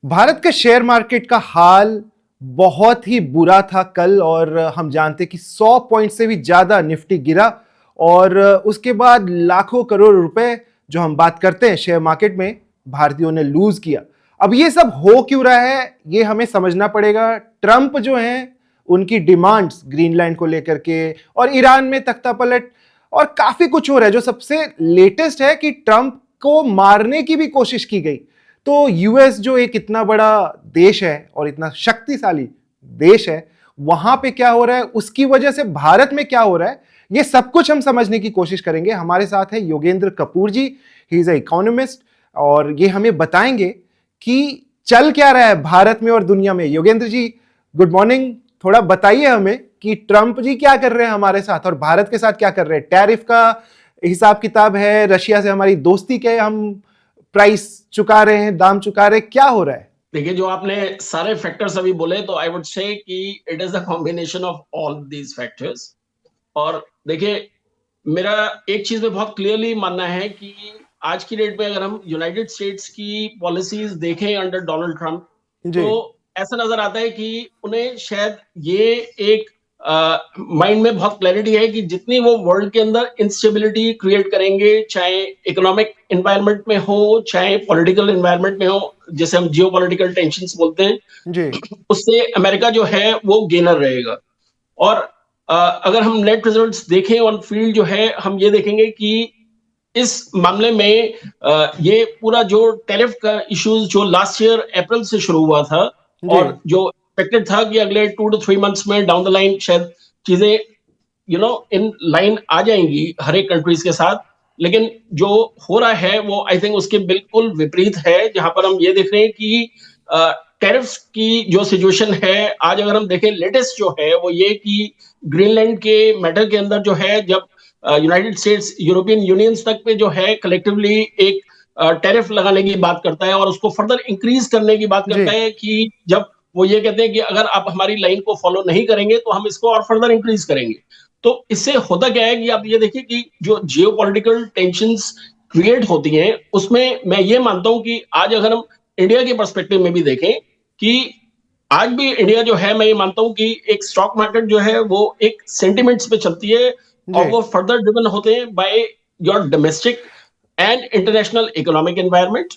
भारत के share market का हाल बहुत ही बुरा था कल। और हम जानते कि 100 पॉइंट से भी ज्यादा निफ्टी गिरा। और उसके बाद लाखों करोड़ रुपए जो हम बात करते हैं शेयर मार्केट में, भारतीयों ने लूज किया। अब ये सब हो क्यों रहा है, ये हमें समझना पड़ेगा। ट्रंप जो हैं, उनकी डिमांड्स ग्रीनलैंड को लेकर के, और ईरान में तख्ता पलट, और काफी कुछ हो रहा है। जो सबसे लेटेस्ट है कि ट्रंप को मारने की भी कोशिश की गई। तो यूएस जो एक इतना बड़ा देश है और इतना शक्तिशाली देश है, वहां पे क्या हो रहा है, उसकी वजह से भारत में क्या हो रहा है, ये सब कुछ हम समझने की कोशिश करेंगे। हमारे साथ है योगेंद्र कपूर जी, ही इज अ इकोनॉमिस्ट, और ये हमें बताएंगे कि चल क्या रहा है भारत में और दुनिया में। Yogendra ji, good morning. थोड़ा बताइए हमें कि ट्रंप जी क्या कर रहे हैं हमारे साथ और भारत के साथ क्या कर रहे हैं। टैरिफ का हिसाब किताब है, रशिया से हमारी दोस्ती के हम प्राइस चुका रहे हैं, दाम चुका रहे हैं, क्या हो रहा है? देखिए, जो आपने सारे फैक्टर्स अभी बोले, तो आई वुड से कि it is the combination of all these factors. और देखिए, मेरा एक चीज में बहुत क्लियरली मानना है कि आज की डेट में अगर हम यूनाइटेड स्टेट्स की पॉलिसीज देखें अंडर डोनाल्ड ट्रंप, जी। तो ऐसा नजर आता है कि उन्हें शायद ये एक माइंड में बहुत क्लैरिटी है कि जितनी वो वर्ल्ड के अंदर इंस्टेबिलिटी क्रिएट करेंगे, चाहे इकोनॉमिक एनवायरनमेंट में हो, चाहे पॉलिटिकल एनवायरनमेंट में हो, जैसे हम जियो पॉलिटिकल टेंशन बोलते हैं, जी। उससे अमेरिका जो है वो गेनर रहेगा। और अगर हम नेट रिजल्ट्स देखें ऑन फील्ड, जो है हम ये देखेंगे कि इस मामले में ये पूरा जो टैरिफ का इश्यूज जो लास्ट ईयर अप्रैल से शुरू हुआ था, जी। और जो एक्सपेक्टेड था कि अगले 2 to 3 मंथ्स में डाउन द लाइन शायद चीजें इन लाइन आ जाएंगी हर एक कंट्रीज के साथ, लेकिन जो हो रहा है वो आई थिंक उसके बिल्कुल विपरीत है। जहां पर हम ये देख रहे हैं कि टैरिफ्स की जो सिचुएशन है, आज अगर हम देखें लेटेस्ट जो है वो ये कि ग्रीनलैंड के मैटर के अंदर जो है, जब यूनाइटेड स्टेट्स यूरोपियन यूनियंस तक पे जो है कलेक्टिवली एक टैरिफ लगाने की बात करता है और उसको फर्दर इंक्रीज करने की बात जी। करता है, कि जब वो ये कहते हैं कि अगर आप हमारी लाइन को फॉलो नहीं करेंगे तो हम इसको और फर्दर इंक्रीज करेंगे। तो इससे होता क्या है कि आप ये देखिए कि जो जियो पॉलिटिकल टेंशंस क्रिएट होती हैं, उसमें मैं ये मानता हूं कि आज अगर हम इंडिया के पर्सपेक्टिव में भी देखें, कि आज भी इंडिया जो है, मैं ये मानता हूं कि एक स्टॉक मार्केट जो है वो एक सेंटिमेंट्स पे चलती है, जी। और वो फर्दर ड्रिवन होते हैं by your domestic and international economic environment,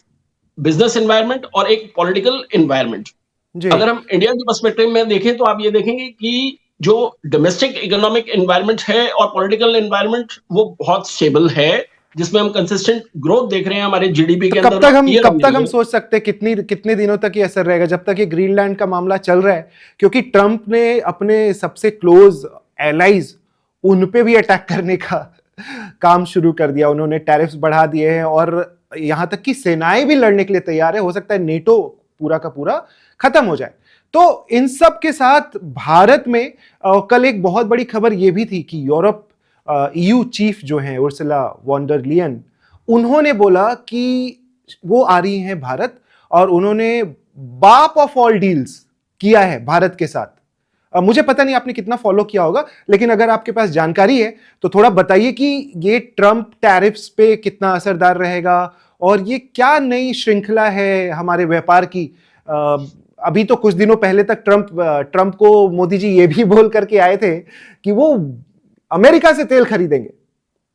business environment और एक पॉलिटिकल एनवायरनमेंट। जी। अगर हम इंडिया के पर्सपेक्टिव में देखें, तो आप ये देखेंगे कि जो डोमेस्टिक इकोनॉमिक एनवायरनमेंट है और पॉलिटिकल एनवायरनमेंट वो बहुत स्टेबल है, जिसमें हम कंसिस्टेंट ग्रोथ देख रहे हैं हमारे जीडीपी तो के कब अंदर तक हम ईयर कब ऑन तक हम ईयर। सोच सकते हैं, कितनी कितने दिनों तक ये असर रहेगा, जब तक ये ग्रीनलैंड का मामला चल रहा है? क्योंकि ट्रंप ने अपने सबसे क्लोज एलाइज उन पे भी अटैक करने का काम शुरू कर दिया। उन्होंने टैरिफ्स बढ़ा दिए हैं और यहां तक कि सेनाएं भी लड़ने के लिए तैयार है। हो सकता है नेटो पूरा का पूरा खत्म हो जाए। तो इन सब के साथ भारत में कल एक बहुत बड़ी खबर यह भी थी कि यूरोप ईयू चीफ जो हैं उर्सुला वॉन डर लियन, उन्होंने बोला कि वो आ रही हैं भारत, और उन्होंने बाप ऑफ ऑल डील्स किया है भारत के साथ। मुझे पता नहीं आपने कितना फॉलो किया होगा, लेकिन अगर आपके पास जानकारी है तो थोड़ा बताइए कि ये ट्रंप टैरिफ्स पे कितना असरदार रहेगा, और ये क्या नई श्रृंखला है हमारे व्यापार की। अभी तो कुछ दिनों पहले तक ट्रंप को मोदी जी ये भी बोल करके आए थे कि वो अमेरिका से तेल खरीदेंगे,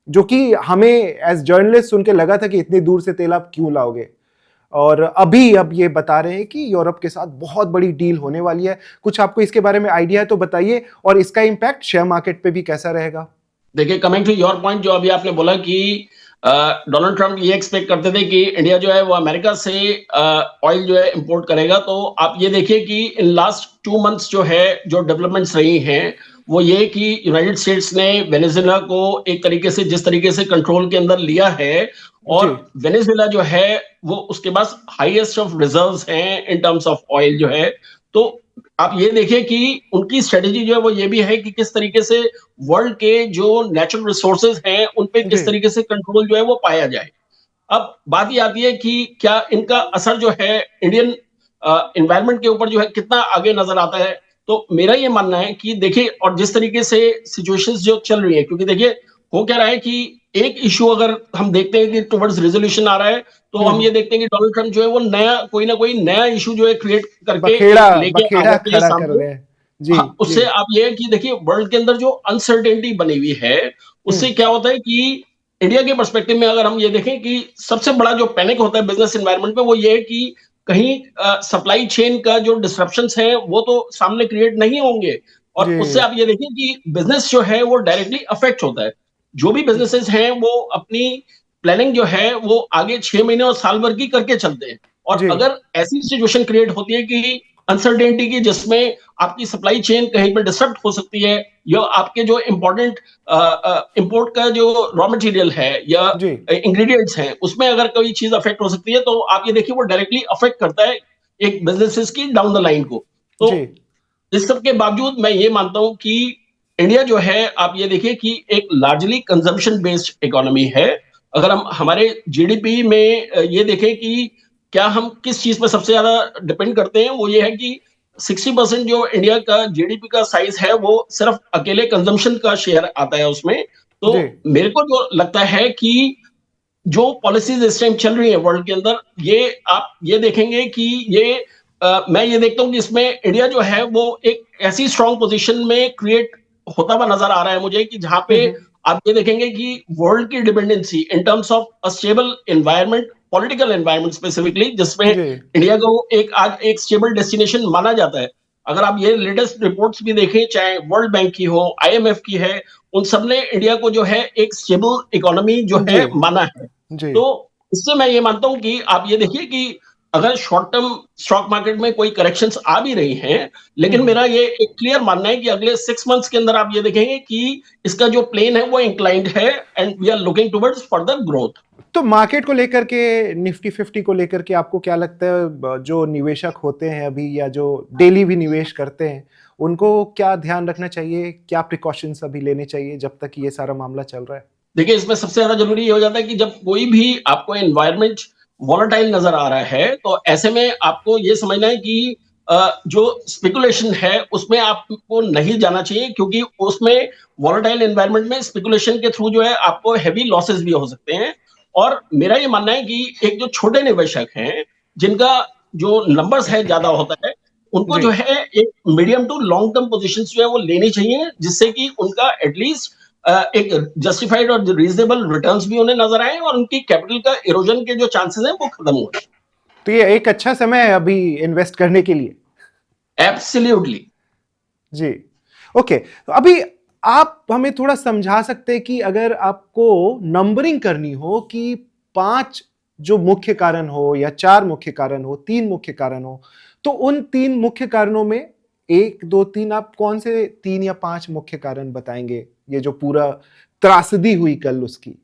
जो कि हमें एज जर्नलिस्ट सुन के लगा था कि इतनी दूर से तेल आप क्यों लाओगे। और अब ये बता रहे हैं कि यूरोप के साथ बहुत बड़ी डील होने वाली है। कुछ आपको इसके बारे में आइडिया है तो बताइए, और इसका इंपैक्ट शेयर मार्केट पे भी कैसा रहेगा? देखिए, कमिंग टू योर पॉइंट, जो अभी आपने बोला कि डोनाल्ड ट्रंप ये एक्सपेक्ट करते थे कि इंडिया जो है वो अमेरिका से ऑयल जो है इंपोर्ट करेगा, तो आप ये देखिए कि इन लास्ट 2 मंथ्स जो है जो डेवलपमेंट्स रही हैं, वो ये कि यूनाइटेड स्टेट्स ने वेनेजुएला को एक तरीके से जिस तरीके से कंट्रोल के अंदर लिया है, जी। और वेनेजुएला जो है वो उसके पास हाईएस्ट ऑफ रिजर्व्स हैं इन टर्म्स ऑफ ऑयल जो है। तो आप ये देखिए कि उनकी स्ट्रेटेजी जो है वो ये भी है कि किस तरीके से वर्ल्ड के जो नेचुरल रिसोर्सेज हैं उन पे जी। किस तरीके से कंट्रोल जो है वो पाया जाए। अब बात ये आती है कि क्या इनका असर जो है इंडियन एनवायरनमेंट के ऊपर जो है कितना आगे नजर आता है। तो मेरा ये मानना है कि देखिए, और जिस तरीके से सिचुएशंस जो चल रही है, क्योंकि देखिए हो क्या रहा है कि एक इशू अगर हम देखते हैं कि टुवर्ड्स रेजोल्यूशन आ रहा है, तो हम ये देखते हैं कि डोनाल्ड ट्रम्प जो है वो नया कोई ना कोई नया इशू जो है क्रिएट करके बखेड़ा एक लेके आ बखेड़ा जाते हैं खड़ा कर सामने। रहे हैं। जी हाँ, जी। उससे आप ये है कि देखिए वर्ल्ड के अंदर जो अनसर्टेनिटी बनी हुई है, उससे हम्म। क्या होता है कि इंडिया के पर्सपेक्टिव में अगर हम ये देखें कि सबसे बड़ा जो पैनिक होता है बिजनेस एनवायरनमेंट में, वो ये है कि कहीं सप्लाई चेन का जो डिसरप्शंस है वो तो सामने क्रिएट नहीं होंगे, और उससे जी आप ये देखें कि बिजनेस जो है वो डायरेक्टली अफेक्ट होता है। जो भी बिजनेसेस हैं वो अपनी प्लानिंग जो है वो आगे 6 महीने और साल भर की करके चलते हैं, और जी अगर ऐसी सिचुएशन क्रिएट होती है कि अनसर्टेनिटी की, जिसमें आपकी सप्लाई चेन कहीं पर डिसरप्ट हो सकती है, या आपके जो इंपॉर्टेंट इंपोर्ट का जो रॉ मटेरियल है या जी इंग्रेडिएंट्स हैं उसमें अगर कोई चीज अफेक्ट हो सकती है, तो आप ये देखिए वो डायरेक्टली अफेक्ट करता है एक बिजनेसेस की डाउन द लाइन को। तो जी। इस सब के बावजूद मैं ये मानता हूं कि इंडिया जो है, आप ये देखिए कि एक लार्जली कंजम्पशन बेस्ड इकोनॉमी है। अगर हम हमारे जीडीपी में ये देखें कि क्या हम किस चीज पर सबसे ज्यादा डिपेंड करते हैं, वो ये है कि 60% जो इंडिया का जीडीपी का साइज है वो सिर्फ अकेले कंजम्पशन का शेयर आता है उसमें। तो जी मेरे को जो लगता है कि जो पॉलिसीज इस टाइम चल रही है वर्ल्ड के अंदर, ये आप ये देखेंगे कि ये मैं ये देखता हूँ कि इसमें इंडिया जो है वो एक ऐसी स्ट्रांग पोजीशन में क्रिएट होता हुआ नजर आ रहा है मुझे, कि जहां पे हम्म। आप ये देखेंगे कि वर्ल्ड की dependency in terms of a stable environment, political environment specifically, जिसमें जी इंडिया को एक आज एक स्टेबल डेस्टिनेशन माना जाता है। अगर आप ये लेटेस्ट रिपोर्ट्स भी देखें, चाहे वर्ल्ड बैंक की हो, आईएमएफ की है, उन सब ने इंडिया को जो है एक स्टेबल इकोनॉमी जो जी है माना है। जी तो इससे मैं ये मानता हूं कि आप ये देखिए कि अगर शॉर्ट टर्म स्टॉक मार्केट में कोई करेक्शंस आ भी रही हैं, लेकिन हम्म। मेरा ये एक क्लियर मानना है कि अगले 6 मंथ्स के अंदर आप ये देखेंगे कि इसका जो प्लेन है वो इंक्लाइंड है, and we are looking towards further growth. तो मार्केट को लेकर के, निफ्टी 50 को लेकर के आपको क्या लगता है, जो निवेशक होते हैं अभी या जो डेली भी निवेश करते हैं, उनको क्या ध्यान रखना चाहिए, क्या प्रिकॉशंस अभी लेने चाहिए जब तक ये सारा मामला चल रहा है? देखिए, इसमें सबसे ज्यादा जरूरी ये हो जाता है कि जब कोई भी आपको एनवायरनमेंट वॉलेटाइल नजर आ रहा है, तो ऐसे में आपको ये समझना है कि जो स्पेकुलेशन है उसमें आपको नहीं जाना चाहिए, क्योंकि उसमें वॉलेटाइल एनवायरनमेंट में स्पेकुलेशन के थ्रू जो है आपको हैवी लॉसेस भी हो सकते हैं। और मेरा ये मानना है कि एक जो छोटे निवेशक हैं, जिनका जो नंबर्स है ज्यादा होता है, उनको जी जो है एक medium to long term positions जो है वो लेनी चाहिए, जिससे कि उनका एटलीस्ट एक जस्टिफाइड और रीजनेबल रिटर्न्स भी उन्हें नजर आए, और उनकी कैपिटल का इरोजन के जो चांसेस हैं वो खत्म हो। तो ये एक अच्छा समय है अभी इन्वेस्ट करने के लिए। एब्सोल्युटली। जी ओके। तो अभी आप हमें थोड़ा समझा सकते हैं कि अगर आपको नंबरिंग करनी हो कि 5 जो मुख्य कारण हो या 4 मुख्य कारण हो, 3 मुख्य कारण हो, तो उन 3 मुख्य कारणों में 1 2 3 आप कौन से 3 या 5 मुख्य कारण बताएंगे, ये जो पूरा त्रासदी हुई कल उसकी?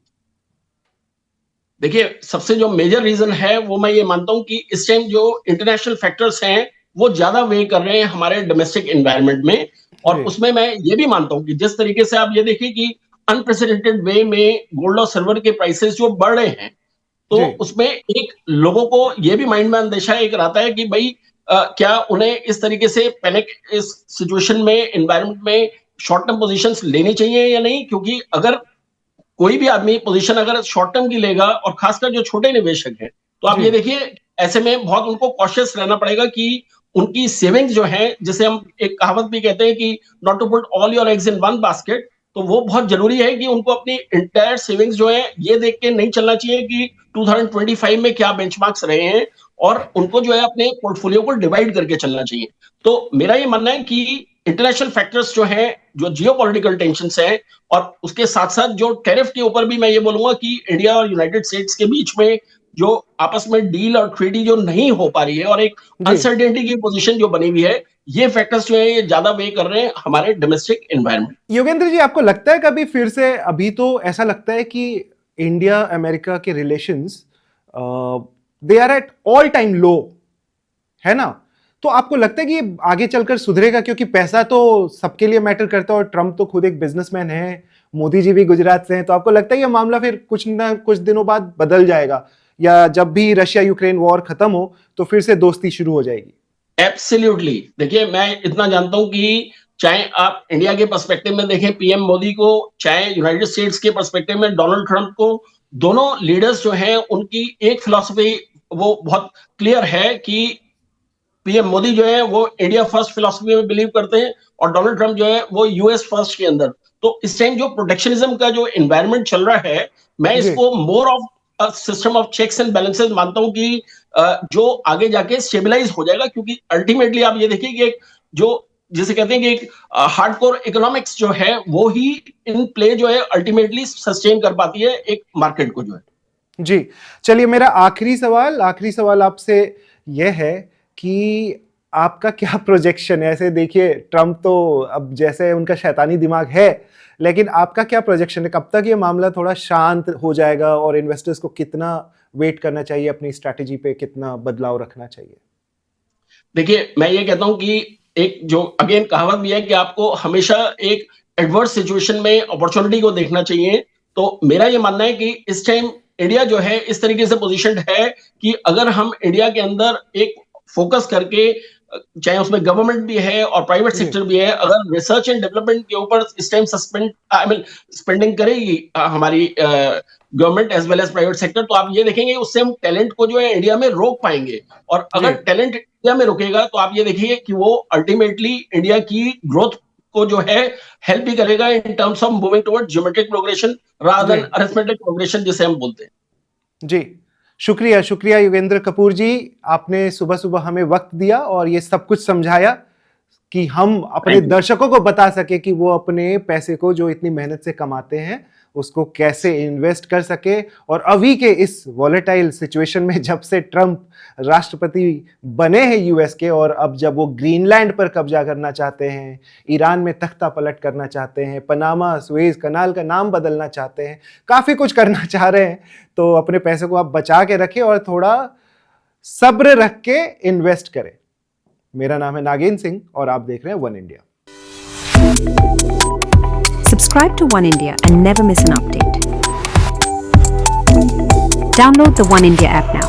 देखिए, सबसे जो मेजर रीजन है वो मैं ये मानता हूं कि इस टाइम जो इंटरनेशनल फैक्टर्स हैं वो ज्यादा वे कर रहे हैं हमारे डोमेस्टिक एनवायरनमेंट में। और जी उसमें मैं ये भी मानता हूं कि जिस तरीके से आप ये देखिए कि अनप्रेसिडेंटेड वे में गोल्ड और सिल्वर के प्राइसेस जो बढ़ रहे हैं, तो जी उसमें एक लोगों को ये भी माइंड में अंदेशा एक रहता है कि भाई क्या उन्हें इस तरीके से पैनिक इस सिचुएशन में एनवायरनमेंट में शॉर्ट टर्म पोजीशंस लेनी चाहिए या नहीं, क्योंकि अगर कोई भी आदमी पोजीशन अगर शॉर्ट टर्म की लेगा, और खासकर जो छोटे निवेशक हैं, तो आप जी ये देखिए ऐसे में बहुत उनको कॉशियस रहना पड़ेगा कि उनकी सेविंग्स जो है, जिसे हम एक कहावत भी कहते हैं कि not to put all your eggs in one basket, तो वो बहुत जरूरी है कि उनको अपनी इंटायर सेविंग्स जो है ये देख के नहीं चलना चाहिए कि 2025 में क्या बेंचमार्क्स रहे हैं, और उनको जो है अपने पोर्टफोलियो को डिवाइड करके चलना चाहिए। तो मेरा ये मानना है कि इंटरनेशनल फैक्टर्स जो हैं, जो जियोपॉलिटिकल टेंशंस हैं, और उसके साथ साथ जो टैरिफ के ऊपर भी मैं ये बोलूंगा कि इंडिया और यूनाइटेड स्टेट्स के बीच में जो आपस में डील और ट्रीटी जो नहीं हो पा रही है, और एक जी अनसर्टेनिटी की पोजीशन जो बनी हुई है, ये फैक्टर्स जो है ये ज्यादा वे कर रहे हैं हमारे डोमेस्टिक एनवायरनमेंट। योगेंद्र जी, आपको लगता है कभी फिर से, अभी तो ऐसा लगता है कि इंडिया अमेरिका के relations they are at all time low, है ना? तो आपको लगता है कि ये आगे चलकर सुधरेगा, क्योंकि पैसा तो सबके लिए मैटर करता है और ट्रम्प तो खुद एक बिजनेसमैन है, मोदी जी भी गुजरात से हैं, तो आपको लगता है ये मामला फिर कुछ ना कुछ दिनों बाद बदल जाएगा, या जब भी रशिया यूक्रेन वॉर खत्म हो तो फिर से दोस्ती शुरू हो जाएगी? एब्सोल्युटली। देखिए, मैं इतना जानता हूं कि चाहे आप इंडिया के पर्सपेक्टिव में देखें पीएम मोदी को, चाहे यूनाइटेड स्टेट्स के पर्सपेक्टिव में डोनाल्ड ट्रंप को, दोनों लीडर्स जो हैं उनकी एक फिलॉसफी वो बहुत क्लियर है कि पीएम मोदी जो है वो इंडिया फर्स्ट फिलॉसफी में बिलीव करते हैं और डोनाल्ड ट्रंप जो है वो यूएस फर्स्ट के अंदर। तो इस टाइम जो प्रोटेक्शनिज्म का जो एनवायरनमेंट चल रहा है, मैं जी इसको more of system of checks and balances मानता हूं कि जो आगे जाके स्टेबलाइज हो जाएगा, क्योंकि अल्टीमेटली आप ये देखिए कि एक जो जिसे कहते हैं कि एक हार्डकोर इकोनॉमिक्स जो है वो ही इन प्ले जो है अल्टीमेटली सस्टेन कर पाती है एक मार्केट को जो है। जी, चलिए मेरा आखिरी सवाल आपसे यह है कि आपका क्या प्रोजेक्शन है? ऐसे देखिए ट्रम्प तो अब जैसे उनका शैतानी दिमाग है, लेकिन आपका क्या प्रोजेक्शन है? कब तक ये मामला थोड़ा शांत हो जाएगा और इन्वेस्टर्स को कितना वेट करना चाहिए, अपनी स्ट्रैटेजी पे कितना बदलाव रखना चाहिए? देखिए, मैं ये कहता हूं कि एक जो अगेन कहावत भी है कि आपको हमेशा एक एडवर्स सिचुएशन में अपॉर्चुनिटी को देखना चाहिए। तो मेरा ये मानना है कि इस टाइम इंडिया जो है इस तरीके से पोजीशन्ड है कि अगर हम इंडिया के अंदर एक फोकस करके, चाहे उसमें गवर्नमेंट भी है और प्राइवेट सेक्टर भी है, अगर रिसर्च एंड डेवलपमेंट के ऊपर इस टाइम स्पेंडिंग करेगी हमारी government as well as private sector, तो आप ये देखेंगे उससे हम टैलेंट को जो है इंडिया में रोक पाएंगे। और अगर टैलेंट इंडिया में रुकेगा तो आप ये देखिए कि वो अल्टीमेटली इंडिया की ग्रोथ को जो है हेल्प भी करेगा in terms of moving towards geometric progression rather than arithmetic progression जिसे हम बोलते हैं। जी, शुक्रिया योगेंद्र कपूर जी, आपने सुबह सुबह हमें वक्त दिया और ये सब कुछ समझाया कि हम अपने दर्शकों को बता सके कि वो अपने पैसे को जो इतनी मेहनत से कमाते हैं उसको कैसे इन्वेस्ट कर सके। और अभी के इस वॉलेटाइल सिचुएशन में, जब से ट्रंप राष्ट्रपति बने हैं यूएस के, और अब जब वो ग्रीनलैंड पर कब्जा करना चाहते हैं, ईरान में तख्ता पलट करना चाहते हैं, पनामा सुएज कनाल का नाम बदलना चाहते हैं, काफ़ी कुछ करना चाह रहे हैं, तो अपने पैसे को आप बचा के रखें और थोड़ा सब्र रख के इन्वेस्ट करें। मेरा नाम है नागेंद्र सिंह और आप देख रहे हैं one India. Subscribe to One India and never miss an update. Download the One India app now.